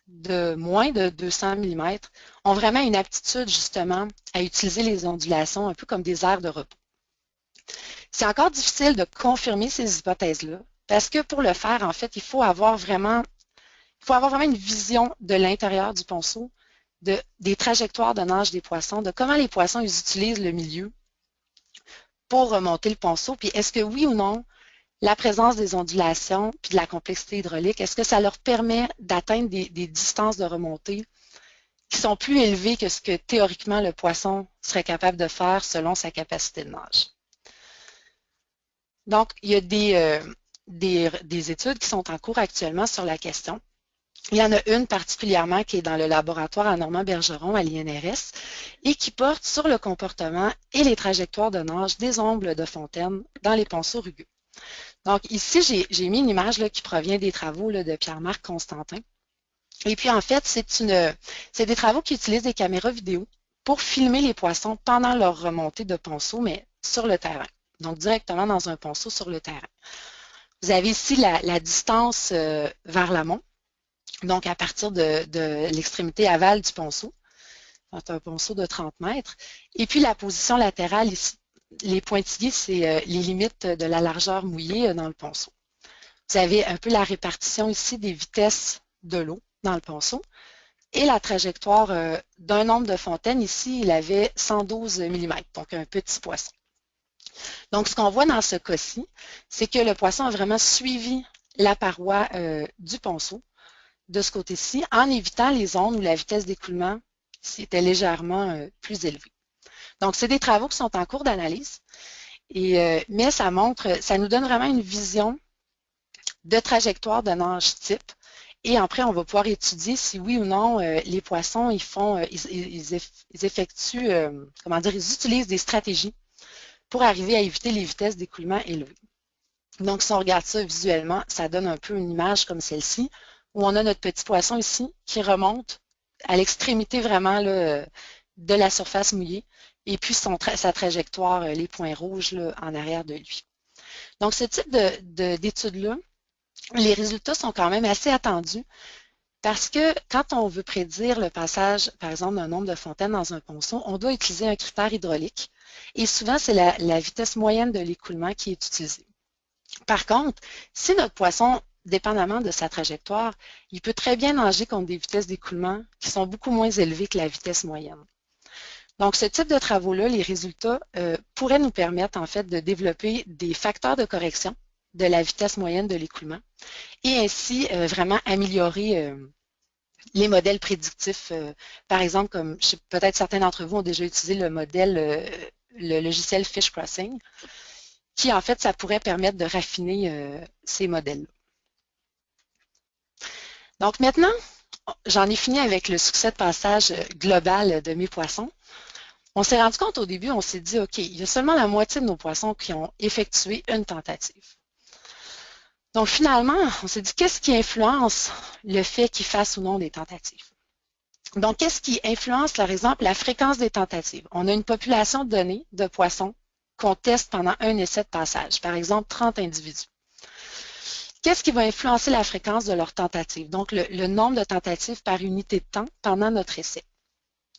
Speaker 2: de moins de 200 mm ont vraiment une aptitude justement à utiliser les ondulations un peu comme des aires de repos. C'est encore difficile de confirmer ces hypothèses-là parce que pour le faire, en fait, il faut avoir vraiment une vision de l'intérieur du ponceau, des trajectoires de nage des poissons, de comment les poissons ils utilisent le milieu pour remonter le ponceau, puis est-ce que oui ou non, la présence des ondulations puis de la complexité hydraulique, est-ce que ça leur permet d'atteindre des distances de remontée qui sont plus élevées que ce que théoriquement le poisson serait capable de faire selon sa capacité de nage. Donc, il y a des études qui sont en cours actuellement sur la question. Il y en a une particulièrement qui est dans le laboratoire à Normand-Bergeron à l'INRS et qui porte sur le comportement et les trajectoires de nage des ombres de fontaine dans les ponceaux rugueux. Donc ici, j'ai mis une image là, qui provient des travaux là, de Pierre-Marc Constantin. Et puis en fait, c'est des travaux qui utilisent des caméras vidéo pour filmer les poissons pendant leur remontée de ponceau, mais sur le terrain. Donc directement dans un ponceau sur le terrain. Vous avez ici la distance vers l'amont, donc à partir de l'extrémité aval du ponceau. C'est un ponceau de 30 mètres. Et puis la position latérale ici. Les pointillés, c'est les limites de la largeur mouillée dans le ponceau. Vous avez un peu la répartition ici des vitesses de l'eau dans le ponceau et la trajectoire d'un nombre de fontaines. Ici, il avait 112 mm, donc un petit poisson. Donc, ce qu'on voit dans ce cas-ci, c'est que le poisson a vraiment suivi la paroi du ponceau de ce côté-ci en évitant les zones où la vitesse d'écoulement était légèrement plus élevée. Donc, c'est des travaux qui sont en cours d'analyse, mais ça nous donne vraiment une vision de trajectoire de nage type. Et après, on va pouvoir étudier si oui ou non les poissons, ils effectuent, ils utilisent des stratégies pour arriver à éviter les vitesses d'écoulement élevées. Donc, si on regarde ça visuellement, ça donne un peu une image comme celle-ci, où on a notre petit poisson ici qui remonte à l'extrémité vraiment là, de la surface mouillée, et puis sa trajectoire, les points rouges là, en arrière de lui. Donc, ce type d'études-là, les résultats sont quand même assez attendus parce que quand on veut prédire le passage, par exemple, d'un nombre de fontaines dans un ponceau, on doit utiliser un critère hydraulique et souvent, c'est la vitesse moyenne de l'écoulement qui est utilisée. Par contre, si notre poisson, dépendamment de sa trajectoire, il peut très bien nager contre des vitesses d'écoulement qui sont beaucoup moins élevées que la vitesse moyenne. Donc, ce type de travaux-là, les résultats pourraient nous permettre en fait de développer des facteurs de correction de la vitesse moyenne de l'écoulement et ainsi vraiment améliorer les modèles prédictifs. Par exemple, comme peut-être certains d'entre vous ont déjà utilisé le modèle, le logiciel Fish Crossing, qui en fait, ça pourrait permettre de raffiner ces modèles-là. Donc maintenant, j'en ai fini avec le succès de passage global de mes poissons. On s'est rendu compte au début, on s'est dit, OK, il y a seulement la moitié de nos poissons qui ont effectué une tentative. Donc finalement, on s'est dit, qu'est-ce qui influence le fait qu'ils fassent ou non des tentatives? Donc, qu'est-ce qui influence, par exemple, la fréquence des tentatives? On a une population donnée de poissons qu'on teste pendant un essai de passage, par exemple 30 individus. Qu'est-ce qui va influencer la fréquence de leurs tentatives? Donc, le nombre de tentatives par unité de temps pendant notre essai.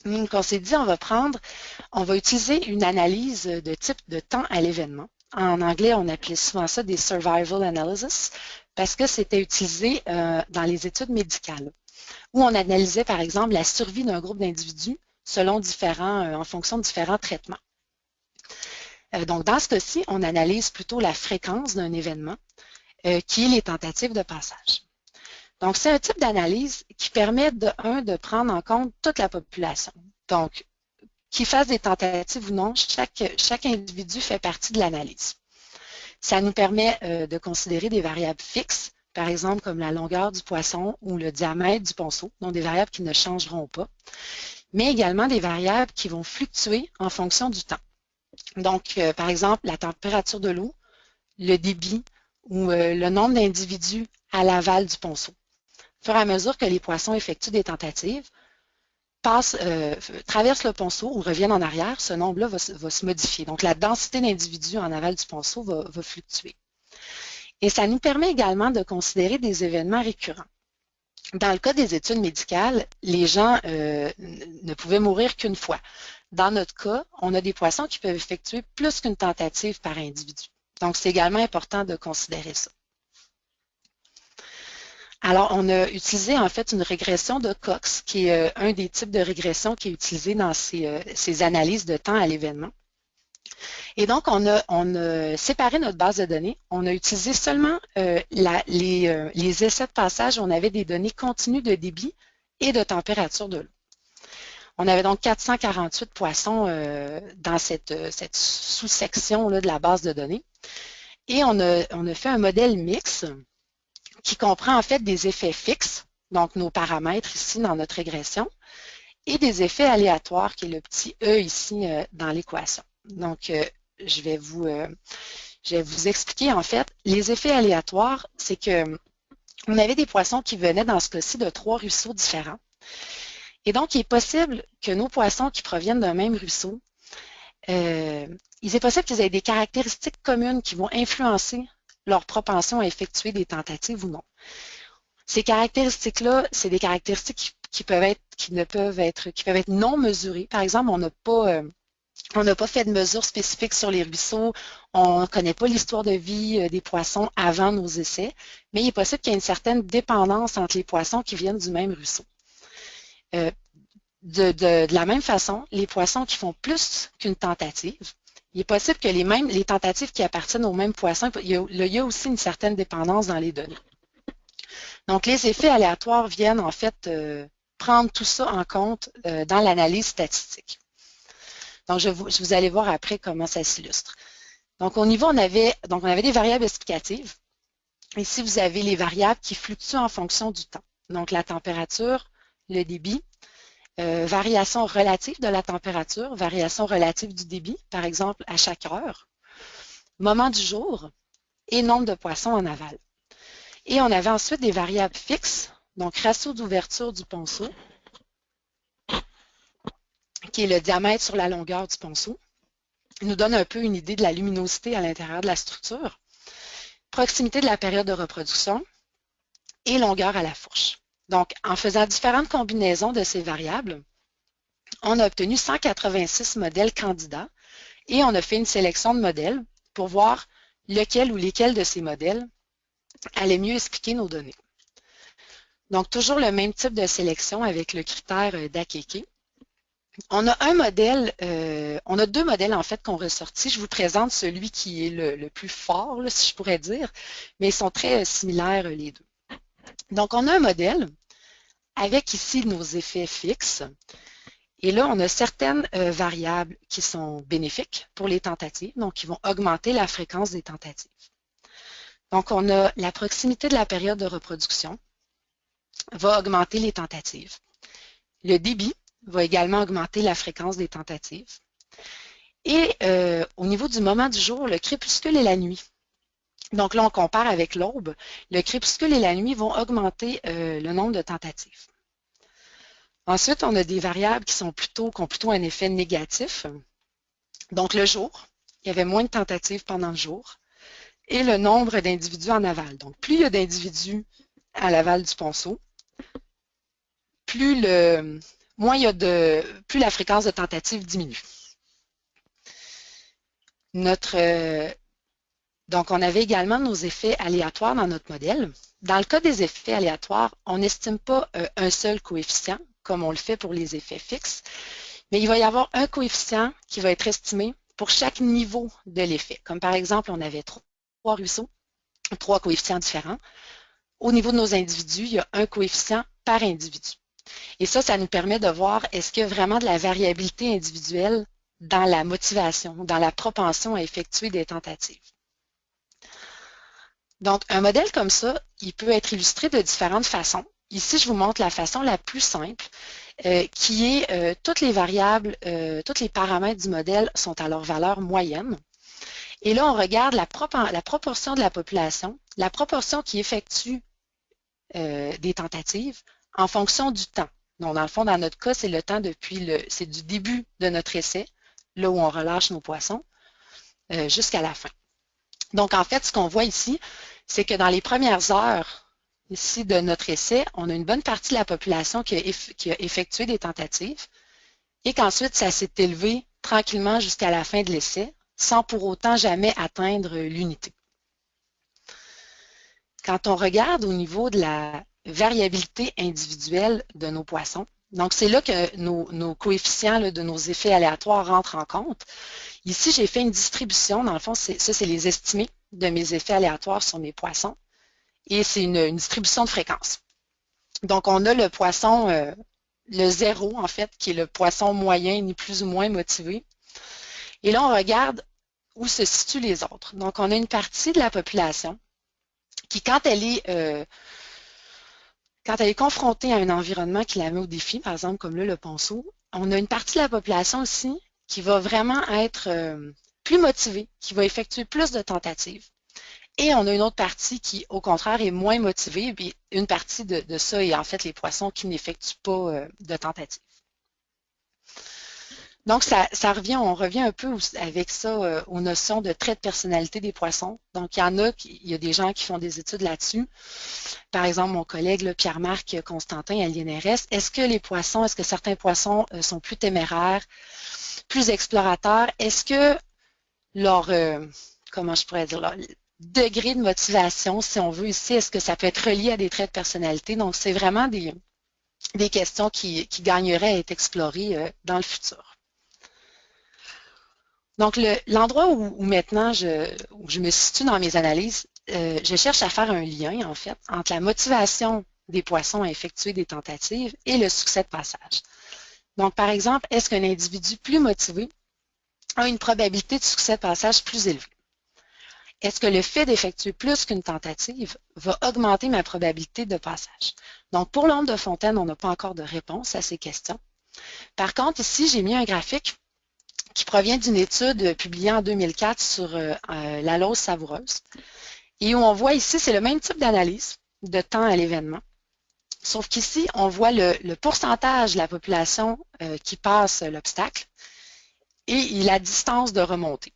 Speaker 2: Donc, on s'est dit, on va utiliser une analyse de type de temps à l'événement. En anglais, on appelait souvent ça des survival analysis parce que c'était utilisé dans les études médicales où on analysait, par exemple, la survie d'un groupe d'individus en fonction de différents traitements. Donc, dans ce cas-ci, on analyse plutôt la fréquence d'un événement qui est les tentatives de passage. Donc, c'est un type d'analyse qui permet de prendre en compte toute la population. Donc, qu'il fasse des tentatives ou non, chaque individu fait partie de l'analyse. Ça nous permet de considérer des variables fixes, par exemple comme la longueur du poisson ou le diamètre du ponceau, donc des variables qui ne changeront pas, mais également des variables qui vont fluctuer en fonction du temps. Donc, par exemple, la température de l'eau, le débit ou le nombre d'individus à l'aval du ponceau. Au fur et à mesure que les poissons effectuent des tentatives, traversent le ponceau ou reviennent en arrière, ce nombre-là va se modifier. Donc, la densité d'individus en aval du ponceau va fluctuer. Et ça nous permet également de considérer des événements récurrents. Dans le cas des études médicales, les gens ne pouvaient mourir qu'une fois. Dans notre cas, on a des poissons qui peuvent effectuer plus qu'une tentative par individu. Donc, c'est également important de considérer ça. Alors, on a utilisé en fait une régression de Cox, qui est un des types de régression qui est utilisé dans ces analyses de temps à l'événement. Et donc, on a séparé notre base de données. On a utilisé seulement les essais de passage où on avait des données continues de débit et de température de l'eau. On avait donc 448 poissons dans cette sous-section de la base de données. Et on a fait un modèle mixte qui comprend en fait des effets fixes, donc nos paramètres ici dans notre régression, et des effets aléatoires, qui est le petit E ici dans l'équation. Donc, je vais vous expliquer en fait. Les effets aléatoires, c'est que on avait des poissons qui venaient dans ce cas-ci de 3 ruisseaux différents. Et donc, il est possible que nos poissons qui proviennent d'un même ruisseau, il est possible qu'ils aient des caractéristiques communes qui vont influencer leur propension à effectuer des tentatives ou non. Ces caractéristiques-là, c'est des caractéristiques qui peuvent être non mesurées. Par exemple, on n'a pas fait de mesures spécifiques sur les ruisseaux, on ne connaît pas l'histoire de vie des poissons avant nos essais, mais il est possible qu'il y ait une certaine dépendance entre les poissons qui viennent du même ruisseau. De la même façon, les poissons qui font plus qu'une tentative, il est possible que les tentatives qui appartiennent aux mêmes poissons, il y a aussi une certaine dépendance dans les données. Donc, les effets aléatoires viennent en fait prendre tout ça en compte dans l'analyse statistique. Donc, vous allez voir après comment ça s'illustre. Donc, au niveau, on avait des variables explicatives. Ici, vous avez les variables qui fluctuent en fonction du temps. Donc, la température, le débit, variation relative de la température, variation relative du débit, par exemple, à chaque heure, moment du jour et nombre de poissons en aval. Et on avait ensuite des variables fixes, donc ratio d'ouverture du ponceau, qui est le diamètre sur la longueur du ponceau. Il nous donne un peu une idée de la luminosité à l'intérieur de la structure, proximité de la période de reproduction et longueur à la fourche. Donc, en faisant différentes combinaisons de ces variables, on a obtenu 186 modèles candidats et on a fait une sélection de modèles pour voir lequel ou lesquels de ces modèles allait mieux expliquer nos données. Donc, toujours le même type de sélection avec le critère d'Akeke. On a on a deux modèles en fait qu'on ressortit. Je vous présente celui qui est le plus fort, là, si je pourrais dire, mais ils sont très similaires les deux. Donc, on a un modèle avec ici nos effets fixes. Et là, on a certaines variables qui sont bénéfiques pour les tentatives, donc qui vont augmenter la fréquence des tentatives. Donc, on a la proximité de la période de reproduction va augmenter les tentatives. Le débit va également augmenter la fréquence des tentatives. Et au niveau du moment du jour, le crépuscule et la nuit. Donc là, on compare avec l'aube. Le crépuscule et la nuit vont augmenter le nombre de tentatives. Ensuite, on a des variables qui ont plutôt un effet négatif. Donc le jour, il y avait moins de tentatives pendant le jour. Et le nombre d'individus en aval. Donc, plus il y a d'individus à l'aval du ponceau, plus la fréquence de tentatives diminue. Donc, on avait également nos effets aléatoires dans notre modèle. Dans le cas des effets aléatoires, on n'estime pas un seul coefficient, comme on le fait pour les effets fixes, mais il va y avoir un coefficient qui va être estimé pour chaque niveau de l'effet. Comme par exemple, on avait trois ruisseaux, 3 coefficients différents. Au niveau de nos individus, il y a un coefficient par individu. Et ça nous permet de voir est-ce qu'il y a vraiment de la variabilité individuelle dans la motivation, dans la propension à effectuer des tentatives. Donc, un modèle comme ça, il peut être illustré de différentes façons. Ici, je vous montre la façon la plus simple, qui est toutes les variables, tous les paramètres du modèle sont à leur valeur moyenne. Et là, on regarde la proportion de la population, la proportion qui effectue des tentatives en fonction du temps. Donc, dans le fond, dans notre cas, c'est le temps c'est du début de notre essai, là où on relâche nos poissons, jusqu'à la fin. Donc, en fait, ce qu'on voit ici, c'est que dans les premières heures ici de notre essai, on a une bonne partie de la population qui a effectué des tentatives et qu'ensuite, ça s'est élevé tranquillement jusqu'à la fin de l'essai, sans pour autant jamais atteindre l'unité. Quand on regarde au niveau de la variabilité individuelle de nos poissons, donc c'est là que nos coefficients là, de nos effets aléatoires rentrent en compte. Ici, j'ai fait une distribution, dans le fond, ça c'est les estimés de mes effets aléatoires sur mes poissons, et c'est une distribution de fréquence. Donc, on a le poisson, le zéro, en fait, qui est le poisson moyen, ni plus ou moins motivé. Et là, on regarde où se situent les autres. Donc, on a une partie de la population qui, quand elle est confrontée à un environnement qui la met au défi, par exemple, comme là, le ponceau, on a une partie de la population aussi qui va vraiment être plus motivée, qui va effectuer plus de tentatives. Et on a une autre partie qui, au contraire, est moins motivée. Puis une partie de ça est en fait les poissons qui n'effectuent pas de tentatives. Donc, on revient un peu avec ça aux notions de traits de personnalité des poissons. Donc, il y a des gens qui font des études là-dessus. Par exemple, mon collègue là, Pierre-Marc Constantin à l'INRS, est-ce que certains poissons sont plus téméraires, plus explorateurs? Est-ce que leur, comment je pourrais dire, leur degré de motivation, si on veut ici, est-ce que ça peut être relié à des traits de personnalité? Donc, c'est vraiment des questions qui gagneraient à être explorées dans le futur. Donc, l'endroit où maintenant où je me situe dans mes analyses, je cherche à faire un lien, en fait, entre la motivation des poissons à effectuer des tentatives et le succès de passage. Donc, par exemple, est-ce qu'un individu plus motivé a une probabilité de succès de passage plus élevée? Est-ce que le fait d'effectuer plus qu'une tentative va augmenter ma probabilité de passage? Donc, pour l'onde de Fontaine, on n'a pas encore de réponse à ces questions. Par contre, ici, j'ai mis un graphique qui provient d'une étude publiée en 2004 sur la lose savoureuse. Et où on voit ici, c'est le même type d'analyse de temps à l'événement. Sauf qu'ici, on voit le pourcentage de la population qui passe l'obstacle et la distance de remontée.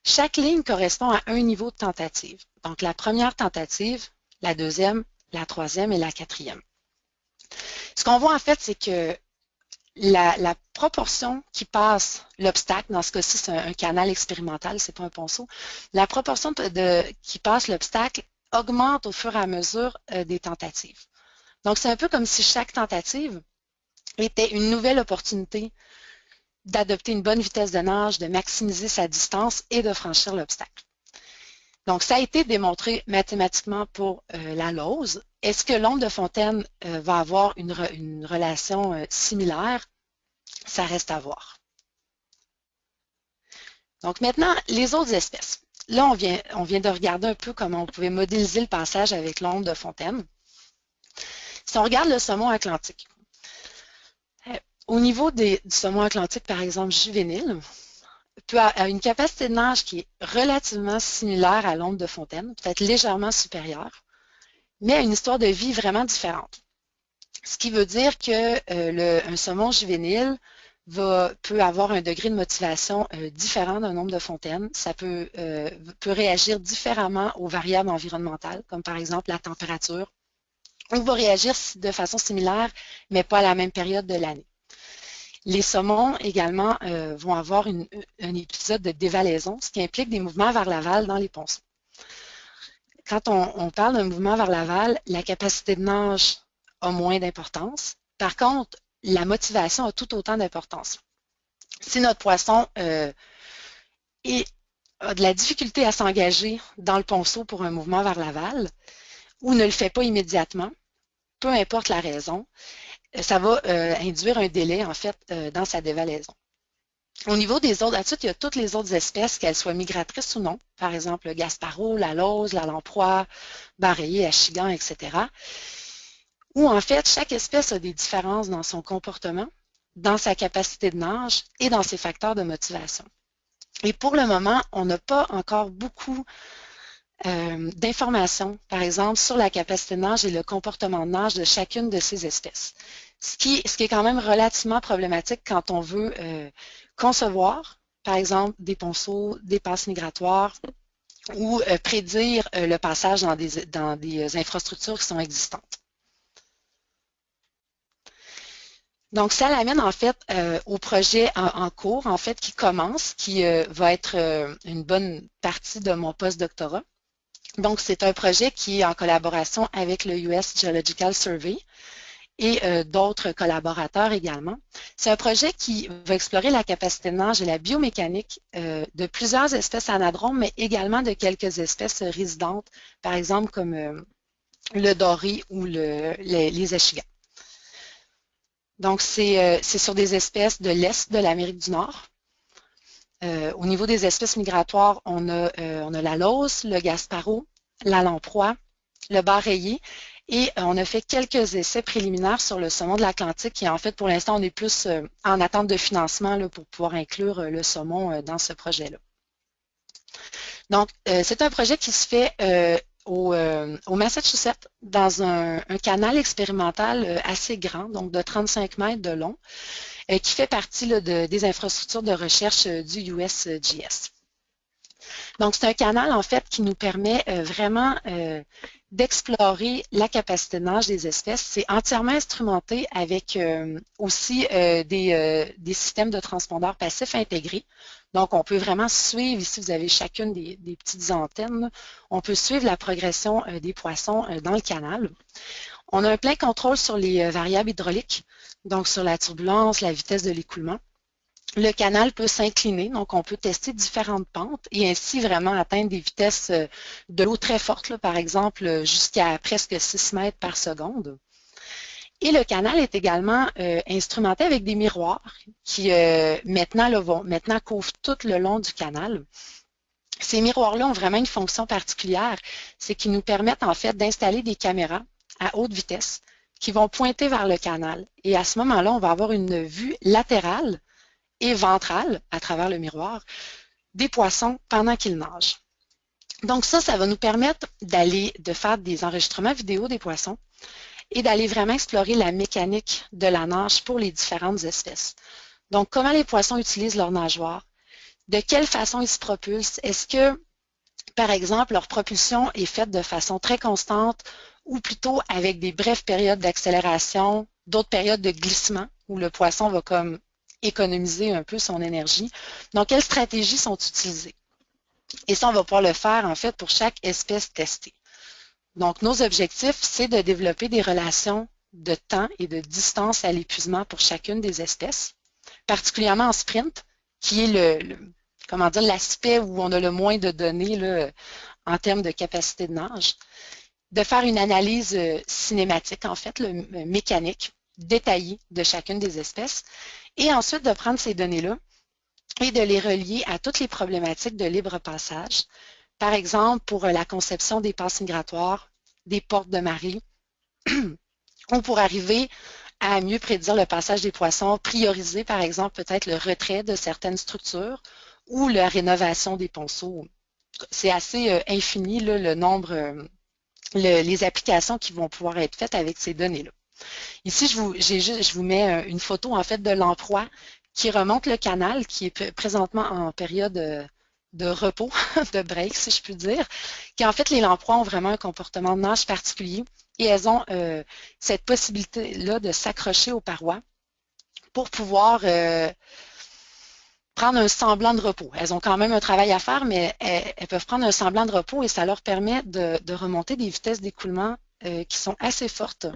Speaker 2: Chaque ligne correspond à un niveau de tentative. Donc, la première tentative, la deuxième, la troisième et la quatrième. Ce qu'on voit en fait, c'est que la proportion qui passe l'obstacle, dans ce cas-ci, c'est un canal expérimental, c'est pas un ponceau, la proportion qui passe l'obstacle augmente au fur et à mesure des tentatives. Donc, c'est un peu comme si chaque tentative était une nouvelle opportunité d'adopter une bonne vitesse de nage, de maximiser sa distance et de franchir l'obstacle. Donc, ça a été démontré mathématiquement pour la lose. Est-ce que l'onde de Fontaine va avoir une relation similaire? Ça reste à voir. Donc maintenant, les autres espèces. Là, on vient de regarder un peu comment on pouvait modéliser le passage avec l'onde de Fontaine. Si on regarde le saumon atlantique, au niveau du saumon atlantique, par exemple, juvénile, a une capacité de nage qui est relativement similaire à l'onde de Fontaine, peut-être légèrement supérieure, mais a une histoire de vie vraiment différente. Ce qui veut dire qu'un saumon juvénile peut avoir un degré de motivation différent d'un nombre de fontaines. Ça peut réagir différemment aux variables environnementales, comme par exemple la température, ou va réagir de façon similaire, mais pas à la même période de l'année. Les saumons également vont avoir un épisode de dévalaison, ce qui implique des mouvements vers l'aval dans les ponceaux. Quand on parle d'un mouvement vers l'aval, la capacité de nage a moins d'importance. Par contre, la motivation a tout autant d'importance. Si notre poisson a de la difficulté à s'engager dans le ponceau pour un mouvement vers l'aval ou ne le fait pas immédiatement, peu importe la raison, ça va induire un délai, en fait, dans sa dévalaison. Au niveau des autres, ensuite, il y a toutes les autres espèces, qu'elles soient migratrices ou non. Par exemple, le Gasparot, la lauze, la lamproie, barrayé, achigan, etc. Où en fait, chaque espèce a des différences dans son comportement, dans sa capacité de nage et dans ses facteurs de motivation. Et pour le moment, on n'a pas encore beaucoup d'informations, par exemple, sur la capacité de nage et le comportement de nage de chacune de ces espèces. Ce qui est quand même relativement problématique quand on veut concevoir, par exemple, des ponceaux, des passes migratoires ou prédire le passage dans des infrastructures qui sont existantes. Donc, ça l'amène en fait au projet en cours, en fait, qui commence, qui va être une bonne partie de mon post-doctorat. Donc, c'est un projet qui est en collaboration avec le US Geological Survey et d'autres collaborateurs également. C'est un projet qui va explorer la capacité de nage et la biomécanique de plusieurs espèces anadromes, mais également de quelques espèces résidentes, par exemple comme le doré ou les échigans. Donc, c'est sur des espèces de l'Est de l'Amérique du Nord. Au niveau des espèces migratoires, on a la lauze, le gasparot, la lamproie, le bar rayé, et on a fait quelques essais préliminaires sur le saumon de l'Atlantique et en fait, pour l'instant, on est plus en attente de financement là, pour pouvoir inclure le saumon dans ce projet-là. Donc, c'est un projet qui se fait au Massachusetts dans un canal expérimental assez grand, donc de 35 mètres de long, qui fait partie là, des infrastructures de recherche du USGS. Donc, c'est un canal, en fait, qui nous permet vraiment d'explorer la capacité de nage des espèces. C'est entièrement instrumenté avec aussi des systèmes de transpondeurs passifs intégrés. Donc, on peut vraiment suivre, ici vous avez chacune des petites antennes, on peut suivre la progression des poissons dans le canal. On a un plein contrôle sur les variables hydrauliques, donc sur la turbulence, la vitesse de l'écoulement. Le canal peut s'incliner, donc on peut tester différentes pentes et ainsi vraiment atteindre des vitesses de l'eau très fortes, là, par exemple jusqu'à presque 6 mètres par seconde. Et le canal est également instrumenté avec des miroirs qui maintenant couvrent tout le long du canal. Ces miroirs-là ont vraiment une fonction particulière, c'est qu'ils nous permettent en fait d'installer des caméras à haute vitesse qui vont pointer vers le canal. Et à ce moment-là, on va avoir une vue latérale et ventrale, à travers le miroir, des poissons pendant qu'ils nagent. Donc ça va nous permettre de faire des enregistrements vidéo des poissons et d'aller vraiment explorer la mécanique de la nage pour les différentes espèces. Donc, comment les poissons utilisent leur nageoire, de quelle façon ils se propulsent, est-ce que, par exemple, leur propulsion est faite de façon très constante ou plutôt avec des brèves périodes d'accélération, d'autres périodes de glissement où le poisson va comme économiser un peu son énergie. Donc, quelles stratégies sont utilisées? Et ça, on va pouvoir le faire, en fait, pour chaque espèce testée. Donc, nos objectifs, c'est de développer des relations de temps et de distance à l'épuisement pour chacune des espèces, particulièrement en sprint, qui est l'aspect où on a le moins de données là, en termes de capacité de nage, de faire une analyse cinématique, en fait, mécanique, détaillée de chacune des espèces, et ensuite de prendre ces données-là et de les relier à toutes les problématiques de libre passage. Par exemple, pour la conception des passes migratoires, des portes de marée, ou pour arriver à mieux prédire le passage des poissons, prioriser par exemple peut-être le retrait de certaines structures ou la rénovation des ponceaux. C'est assez infini là, le nombre, les applications qui vont pouvoir être faites avec ces données-là. Ici, je vous mets une photo en fait de lamproie qui remonte le canal, qui est présentement en période de repos, de break, si je puis dire, qui en fait, les lamproies ont vraiment un comportement de nage particulier et elles ont cette possibilité-là de s'accrocher aux parois pour pouvoir prendre un semblant de repos. Elles ont quand même un travail à faire, mais elles peuvent prendre un semblant de repos et ça leur permet de remonter des vitesses d'écoulement qui sont assez fortes.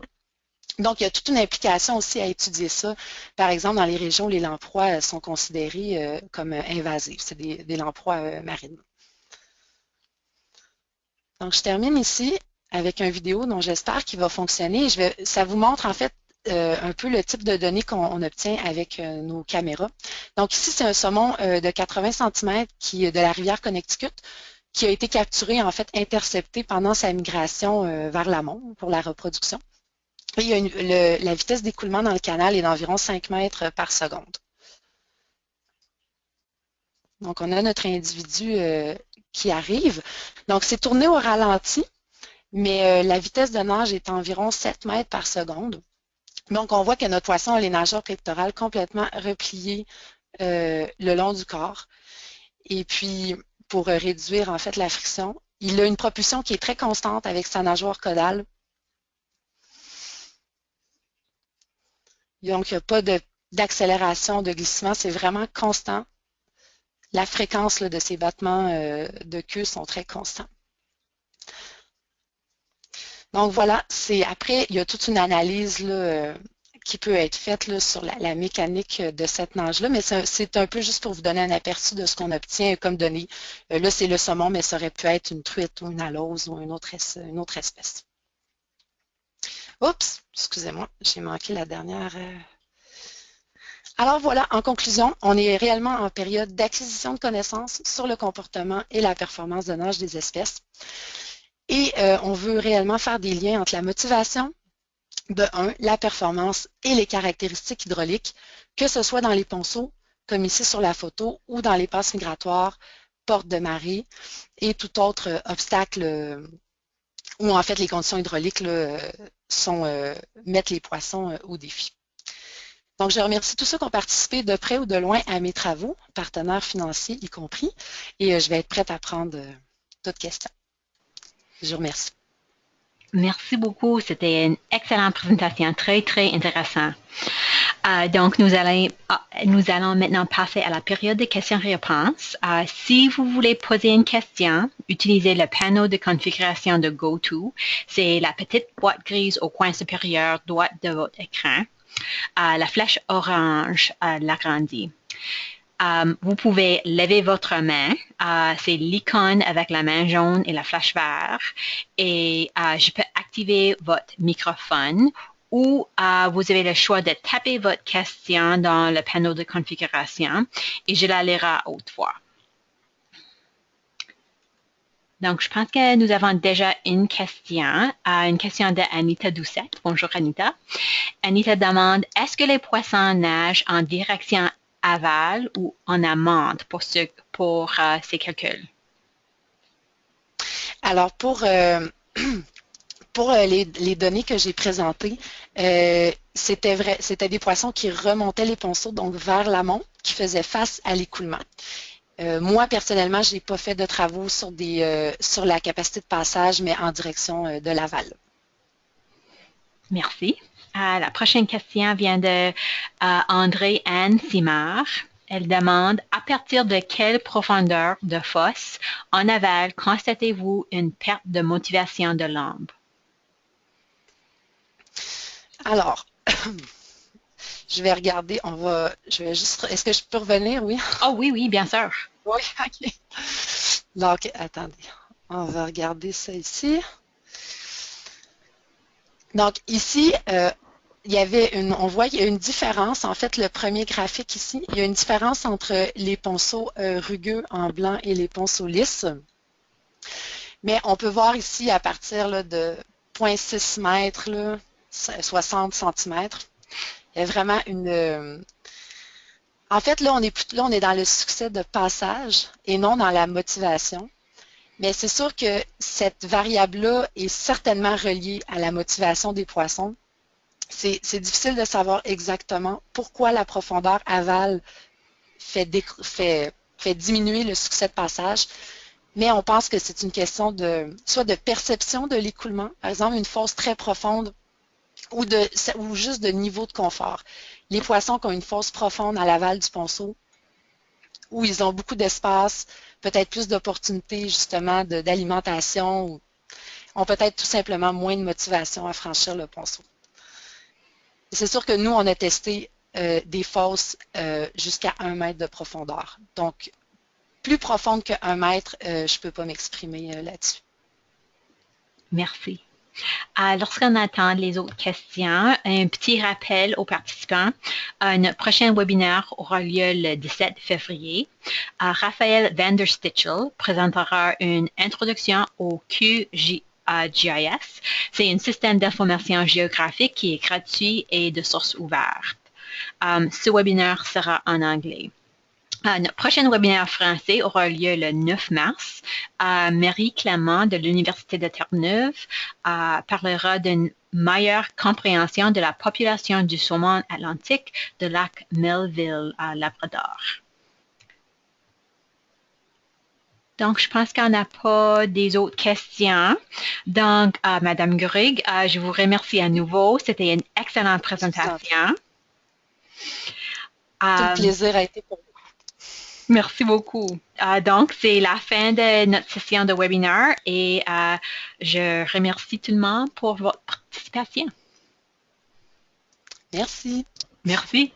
Speaker 2: Donc, il y a toute une implication aussi à étudier ça. Par exemple, dans les régions où les lamproies sont considérées comme invasives. C'est des lamproies marines. Donc, je termine ici avec une vidéo dont j'espère qu'il va fonctionner. Ça vous montre en fait un peu le type de données qu'on obtient avec nos caméras. Donc ici, c'est un saumon de 80 cm qui est de la rivière Connecticut qui a été capturé, en fait, intercepté pendant sa migration vers l'amont pour la reproduction. Et il y a la vitesse d'écoulement dans le canal est d'environ 5 mètres par seconde. Donc, on a notre individu qui arrive. Donc, c'est tourné au ralenti, mais la vitesse de nage est environ 7 mètres par seconde. Donc, on voit que notre poisson a les nageurs pectorales complètement repliées le long du corps. Et puis, pour réduire en fait la friction, il a une propulsion qui est très constante avec sa nageoire caudale. Donc, il n'y a pas d'accélération, de glissement, c'est vraiment constant. La fréquence là, de ces battements de queue sont très constants. Donc voilà, après, il y a toute une analyse là, qui peut être faite là, sur la mécanique de cette nage-là, mais c'est un peu juste pour vous donner un aperçu de ce qu'on obtient comme données. Là, c'est le saumon, mais ça aurait pu être une truite ou une alose ou une autre espèce. Oups, excusez-moi, j'ai manqué la dernière. Alors voilà, en conclusion, on est réellement en période d'acquisition de connaissances sur le comportement et la performance de nage des espèces. Et on veut réellement faire des liens entre la motivation, de la performance et les caractéristiques hydrauliques, que ce soit dans les ponceaux, comme ici sur la photo, ou dans les passes migratoires, portes de marée et tout autre obstacle où en fait les conditions hydrauliques là, mettent les poissons au défi. Donc, je remercie tous ceux qui ont participé de près ou de loin à mes travaux, partenaires financiers y compris, et je vais être prête à prendre toutes questions. Je vous remercie.
Speaker 1: Merci beaucoup. C'était une excellente présentation, très, très intéressant. Donc, nous allons maintenant passer à la période de questions-réponses. Si vous voulez poser une question, utilisez le panneau de configuration de GoTo. C'est la petite boîte grise au coin supérieur droit de votre écran. La flèche orange l'agrandit. Vous pouvez lever votre main. C'est l'icône avec la main jaune et la flèche verte. Et je peux activer votre microphone ou vous avez le choix de taper votre question dans le panneau de configuration et je la lirai à haute voix. Donc, je pense que nous avons déjà une question de Anita Doucette. Bonjour, Anita. Anita demande, est-ce que les poissons nagent en direction aval ou en amont pour ces calculs?
Speaker 2: Alors, pour les données que j'ai présentées, c'était des poissons qui remontaient les ponceaux, donc vers l'amont, qui faisaient face à l'écoulement. Moi, personnellement, je n'ai pas fait de travaux sur la capacité de passage, mais en direction de l'aval.
Speaker 1: Merci. La prochaine question vient de André-Anne Simard. Elle demande, à partir de quelle profondeur de fosse en aval constatez-vous une perte de motivation de l'ombre?
Speaker 2: Alors, je vais regarder, est-ce que je peux revenir, oui?
Speaker 1: Oh oui, bien sûr.
Speaker 2: Oui, ok. Donc, attendez, on va regarder ça ici. Donc, ici, on voit qu'il y a une différence. En fait, le premier graphique ici, il y a une différence entre les ponceaux rugueux en blanc et les ponceaux lisses. Mais on peut voir ici, à partir là, de 0,6 mètres, là, 60 cm, il y a vraiment une... En fait, là, on est dans le succès de passage et non dans la motivation. Mais c'est sûr que cette variable-là est certainement reliée à la motivation des poissons. C'est difficile de savoir exactement pourquoi la profondeur aval fait diminuer le succès de passage, mais on pense que c'est une question soit de perception de l'écoulement, par exemple une fosse très profonde, ou juste de niveau de confort. Les poissons qui ont une fosse profonde à l'aval du ponceau, où ils ont beaucoup d'espace, peut-être plus d'opportunités justement d'alimentation, ont peut-être tout simplement moins de motivation à franchir le ponceau. C'est sûr que nous, on a testé des fosses jusqu'à 1 mètre de profondeur. Donc, plus profonde que 1 mètre, je ne peux pas m'exprimer là-dessus.
Speaker 1: Merci. Lorsqu'on attend les autres questions, un petit rappel aux participants. Notre prochain webinaire aura lieu le 17 février. Raphaël Vanderstitchel présentera une introduction au QGIS. C'est un système d'information géographique qui est gratuit et de source ouverte. Ce webinaire sera en anglais. Notre prochain webinaire français aura lieu le 9 mars. Marie Clément de l'Université de Terre-Neuve parlera d'une meilleure compréhension de la population du saumon atlantique de lac Melville à Labrador. Donc, je pense qu'on n'a pas des autres questions. Donc, Madame Gurrig, je vous remercie à nouveau. C'était une excellente présentation.
Speaker 2: Tout le plaisir a été pour moi.
Speaker 1: Merci beaucoup. Donc, c'est la fin de notre session de webinaire et je remercie tout le monde pour votre participation.
Speaker 2: Merci.
Speaker 1: Merci.